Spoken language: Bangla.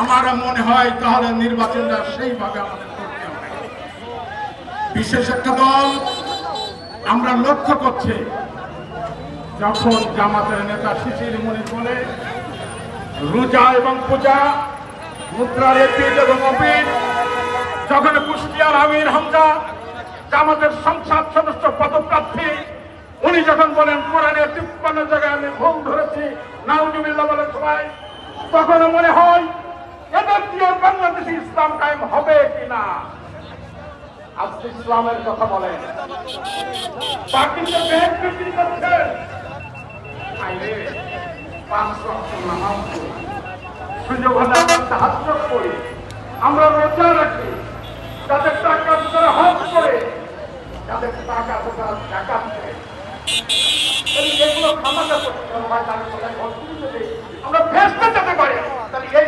আমার মনে হয় তাহলে নির্বাচনটা সেইভাবে আমাদের করতে হবে। বিশেষ একটা দল আমরা লক্ষ্য করছি, যখন জামাতের নেতা শিশির মনি বলে রোজা এবং পূজা, মুদ্রার এপিট এবং অপিট, যখন কুষ্টিয়ার আমির হামজা জামাতের সংসদ সদস্য পদপ্রার্থী, উনি যখন বলেন কোরআনের 53 জায়গায় আমি ভুল ধরেছি, নাউজুবিল্লাহ বলে সবাই, তখন মনে হয় এদের দিয়ে বাংলাদেশে ইসলাম কায়েম হবে কিনা। আজকে ইসলামের কথা বলেন, বাকিতে ব্যাংক বিক্রি করছেন, আইরে 5 ওয়াক্ত নামাজ পড়ি, সুযোগ হলে আমরা তাহাজ্জুদ করি, আমরা রোজা রাখি, যাদের টাকা তারা হজ করে, যাদের টাকা তারা যাকাত দেয়, এগুলো খামাখা করতে হবে। আমরা ভেস্তে যেতে পারি, তাহলে এই